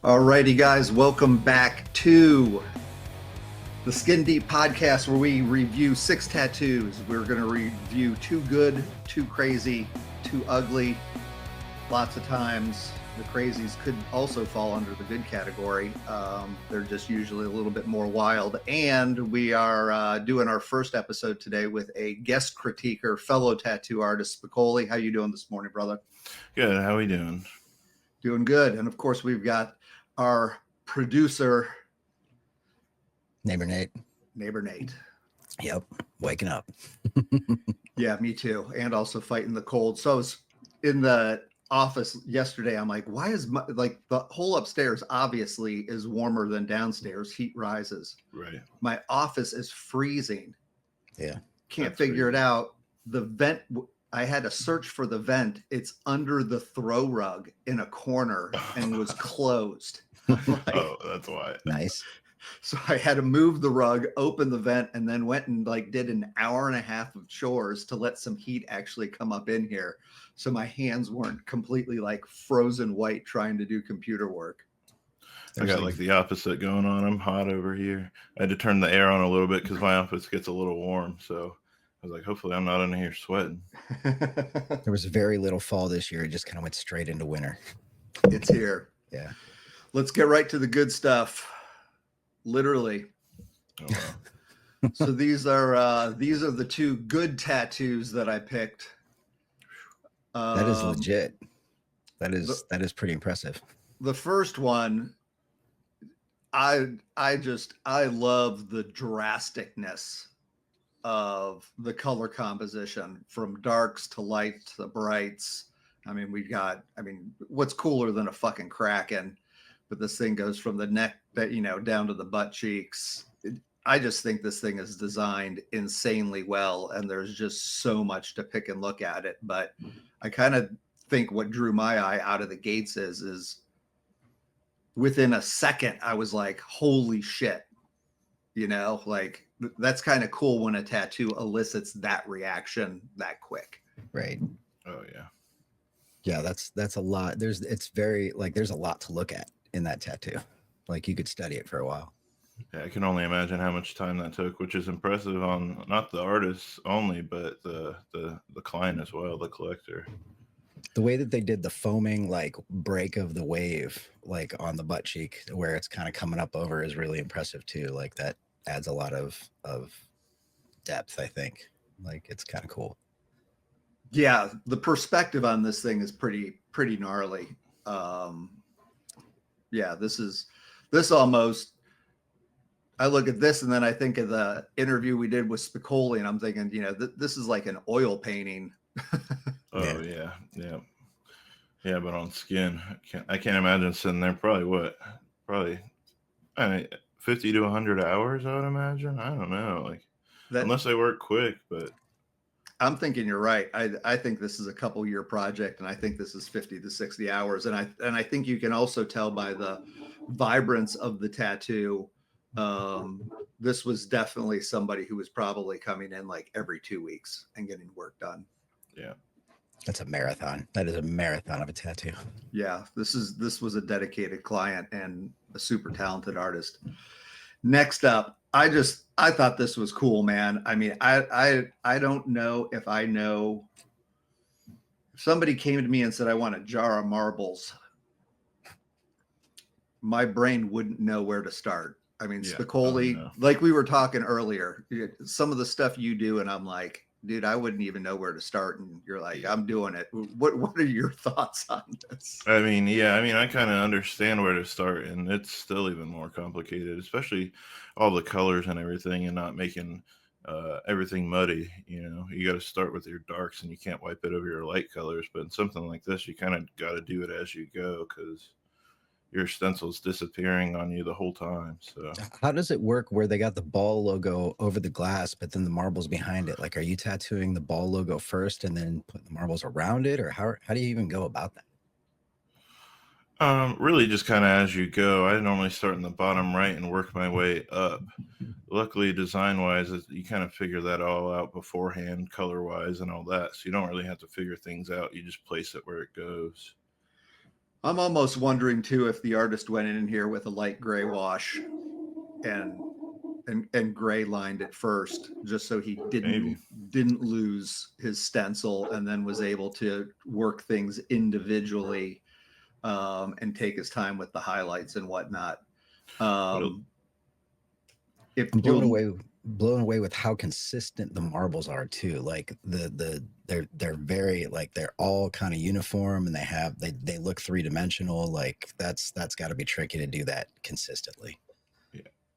Alrighty, guys, welcome back to the Skin Deep podcast where we review 6 tattoos. We're going to review too good, too crazy, too ugly. Lots of times the crazies could also fall under the good category. They're just usually a little bit more wild. And we are doing our first episode today with a guest critiquer, fellow tattoo artist, Spicoli. How you doing this morning, brother? Good. How we doing? Doing good. And of course, we've got our producer, Neighbor Nate. Yep, Waking up. Yeah, me too. And also fighting the cold. So I was in the office yesterday. I'm like, why is the whole upstairs obviously is warmer than downstairs? Heat rises. Right. My office is freezing. Yeah. Can't figure it out. The vent, I had to search for the vent. It's under the throw rug in a corner and was closed. Oh, that's why. Nice. So I had to move the rug, open the vent, and then went and did an hour and a half of chores to let some heat actually come up in here. So my hands weren't completely frozen white trying to do computer work. I got the opposite going on. I'm hot over here. I had to turn the air on a little bit because my office gets a little warm. So I was like, hopefully I'm not in here sweating. There was very little fall this year. It just kind of went straight into winter. It's here. Yeah. Let's get right to the good stuff. Literally. Oh, wow. So these are the 2 good tattoos that I picked. That is legit. That is pretty impressive. The first one, I love the drasticness of the color composition from darks to lights to brights. I mean, what's cooler than a fucking Kraken? But this thing goes from the neck down to the butt cheeks. I just think this thing is designed insanely well, and there's just so much to pick and look at it. But I kind of think what drew my eye out of the gates is within a second, I was like, holy shit. That's kind of cool when a tattoo elicits that reaction that quick. Right. Oh, yeah. Yeah, that's a lot. There's a lot to look at in that tattoo. You could study it for a while. Yeah, I can only imagine how much time that took, which is impressive on not the artist only, but the client as well, the collector. The way that they did the foaming break of the wave on the butt cheek where it's kind of coming up over is really impressive too. That adds a lot of depth, I think. It's kind of cool. Yeah, the perspective on this thing is pretty gnarly. Yeah, this almost, I look at this and then I think of the interview we did with Spicoli, and I'm thinking, this is like an oil painting. Oh, yeah. Yeah, but on skin, I can't imagine sitting there probably 50 to 100 hours, I would imagine. I don't know, unless they work quick, but. I'm thinking you're right. I think this is a couple year project, and I think this is 50 to 60 hours. And I think you can also tell by the vibrance of the tattoo. This was definitely somebody who was probably coming in every 2 weeks and getting work done. Yeah. That's a marathon. That is a marathon of a tattoo. Yeah, this was a dedicated client and a super talented artist. Next up, I thought this was cool, man. I mean, I don't know if somebody came to me and said, I want a jar of marbles, my brain wouldn't know where to start. I mean, yeah, Spicoli, like we were talking earlier, some of the stuff you do, and I'm like, dude, I wouldn't even know where to start. And you're like, I'm doing it. What are your thoughts on this? I mean, I kind of understand where to start, and it's still even more complicated, especially all the colors and everything, and not making everything muddy. You got to start with your darks, and you can't wipe it over your light colors. But in something like this, you kind of got to do it as you go, because your stencil's disappearing on you the whole time. So how does it work where they got the ball logo over the glass, but then the marbles behind it? Are you tattooing the ball logo first and then put the marbles around it, or how do you even go about that? Really just kind of as you go. I normally start in the bottom right and work my way up. Luckily, design-wise, you kind of figure that all out beforehand, color-wise and all that. So you don't really have to figure things out. You just place it where it goes. I'm almost wondering too if the artist went in here with a light gray wash and gray lined it first, just so he Maybe. didn't lose his stencil, and then was able to work things individually, and take his time with the highlights and whatnot. If I'm you'll blown away with how consistent the marbles are too. Like they're very like they're all kind of uniform, and they look 3-dimensional. Like that's got to be tricky to do that consistently.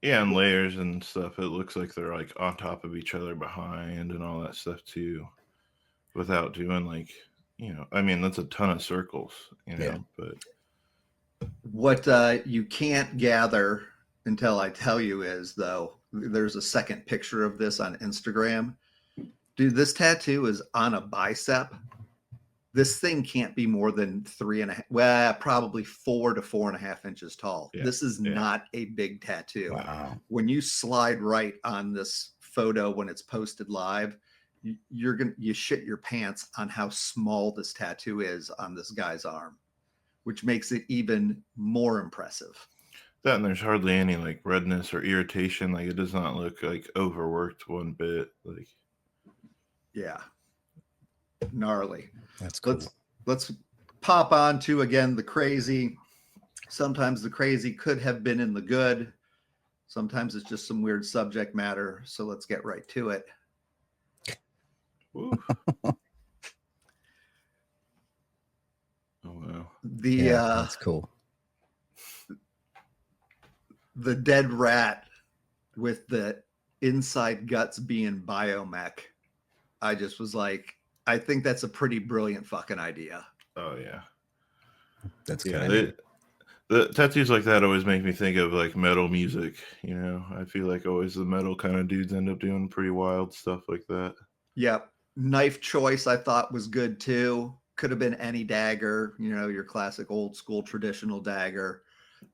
Yeah, and layers and stuff. It looks like they're like on top of each other behind and all that stuff too, without doing like, I mean, that's a ton of circles, Yeah. but what you can't gather until I tell you is, though, there's a second picture of this on Instagram. Dude, this tattoo is on a bicep. This thing can't be more than 3.5, well, probably 4 to 4.5 inches tall. Yeah, This is yeah. not a big tattoo. Wow. When you slide right on this photo when it's posted live, you shit your pants on how small this tattoo is on this guy's arm, which makes it even more impressive. That, and there's hardly any like redness or irritation. Like, it does not look like overworked one bit. Like, Yeah, gnarly. That's cool. Let's pop on to, again, the crazy. Sometimes the crazy could have been in the good. Sometimes it's just some weird subject matter. So let's get right to it. woo. Oh wow. That's cool. The dead rat with the inside guts being biomech. I just was like, I think that's a pretty brilliant fucking idea. Oh yeah. That's good. Yeah, the tattoos like that always make me think of like metal music. I feel like always the metal kind of dudes end up doing pretty wild stuff like that. Yep. Knife choice I thought was good too. Could have been any dagger, your classic old school traditional dagger.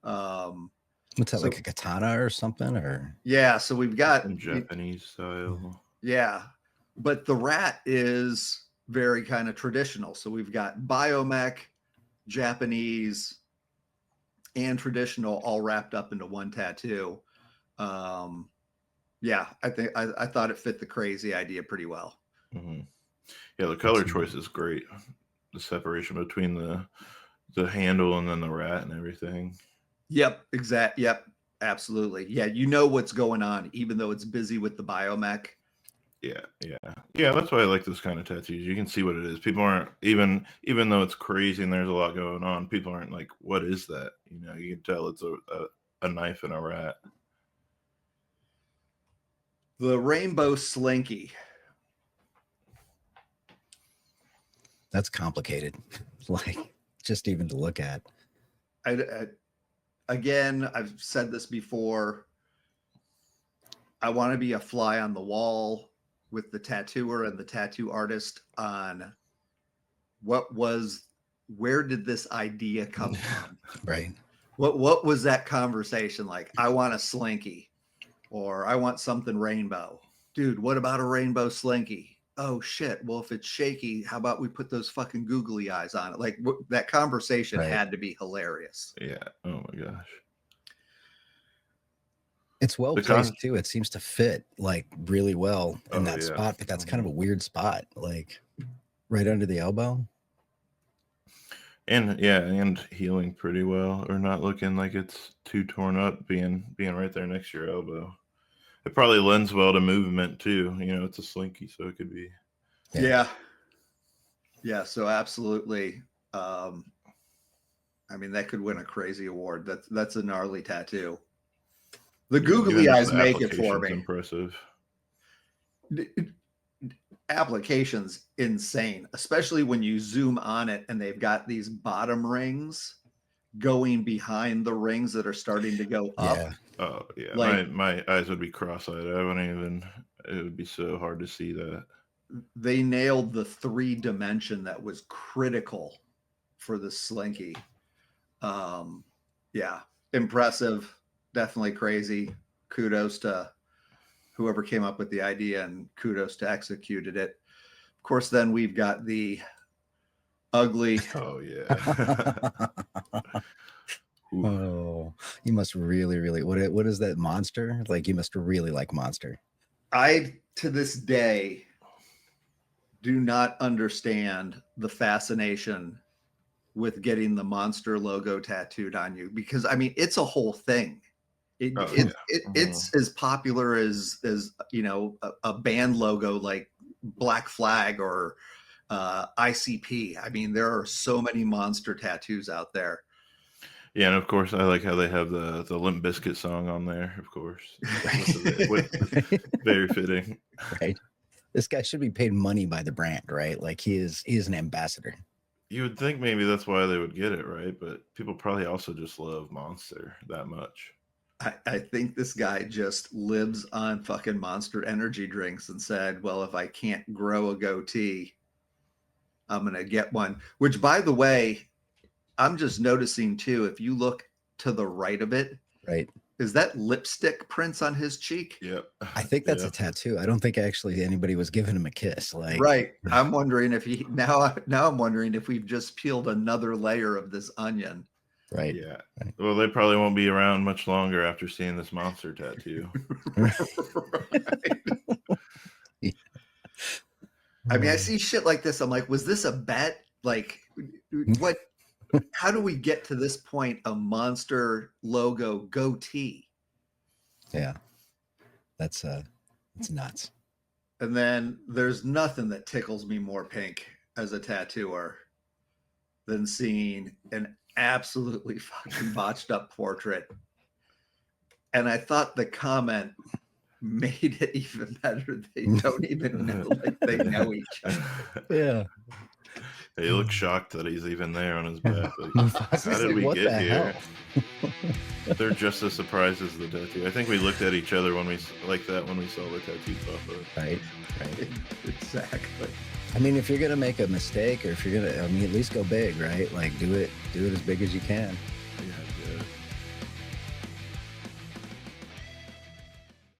What's that, like a katana or something? Or yeah, so we've got Some Japanese style. Yeah, but the rat is very kind of traditional. So we've got biomech, Japanese, and traditional all wrapped up into one tattoo. Yeah, I thought it fit the crazy idea pretty well. Mm-hmm. Yeah, the color choice is great. The separation between the handle and then the rat and everything. Yep, Yep, absolutely. Yeah, you know what's going on, even though it's busy with the biomech. Yeah. That's why I like this kind of tattoos. You can see what it is. People aren't even though it's crazy and there's a lot going on. People aren't like, "What is that?" You can tell it's a knife and a rat. The rainbow slinky. That's complicated. Like, just even to look at. Again, I've said this before. I want to be a fly on the wall with the tattooer and the tattoo artist on where did this idea come from? Right. What was that conversation like? I want a slinky, or I want something rainbow. Dude, what about a rainbow slinky? Oh shit. Well, if it's shaky, how about we put those fucking googly eyes on it? Like, that conversation had to be hilarious. Yeah. Oh my gosh. It's well placed too. It seems to fit like really well in that spot, but that's kind of a weird spot, like right under the elbow. And healing pretty well, or not looking like it's too torn up, being right there next to your elbow. It probably lends well to movement too. It's a slinky, so it could be. Yeah. So absolutely. I mean, that could win a crazy award. That's a gnarly tattoo. The googly eyes make it for me. Impressive. Application's insane, especially when you zoom on it and they've got these bottom rings going behind the rings that are starting to go up. Yeah. Oh yeah. Like, my eyes would be cross-eyed. It would be so hard to see that. They nailed the 3-dimension that was critical for the slinky. Yeah, impressive. Definitely crazy. Kudos to whoever came up with the idea, and kudos to executed it. Of course, then we've got the ugly. Oh yeah. Ooh. Oh, you must really what is that monster? Like you must really like Monster. I to this day do not understand the fascination with getting the Monster logo tattooed on you, because I mean it's a whole thing. Oh, yeah. It's as popular as you know a band logo like Black Flag or ICP. I mean there are so many Monster tattoos out there. Yeah, and of course I like how they have the Limp Bizkit song on there, of course. Very fitting. Right. This guy should be paid money by the brand, right? Like he is an ambassador. You would think maybe that's why they would get it, right? But people probably also just love Monster that much. I think this guy just lives on fucking Monster energy drinks and said, well, if I can't grow a goatee, I'm going to get one. Which, by the way, I'm just noticing too, if you look to the right of it, right? Is that lipstick prints on his cheek? Yep. I think that's a tattoo. I don't think actually anybody was giving him a kiss. Like, right. I'm wondering if he now I'm wondering if we've just peeled another layer of this onion. Right. Yeah. Right. Well, they probably won't be around much longer after seeing this Monster tattoo. Right. Yeah. I mean, I see shit like this. I'm like, was this a bet? Like, what? How do we get to this point? A Monster logo goatee. Yeah, that's nuts. And then there's nothing that tickles me more pink as a tattooer than seeing an absolutely fucking botched up portrait. And I thought the comment made it even better. They don't even know, like they know each other. Yeah. He looks shocked that he's even there on his back. Like, how did like, we what get the here? hell? They're just as surprised as the tattoo. I think we looked at each other when we saw the tattoo pop up. Right. Exactly. I mean, if you're gonna make a mistake, or if you're gonna, I mean, at least go big, right? Like, do it as big as you can. Yeah.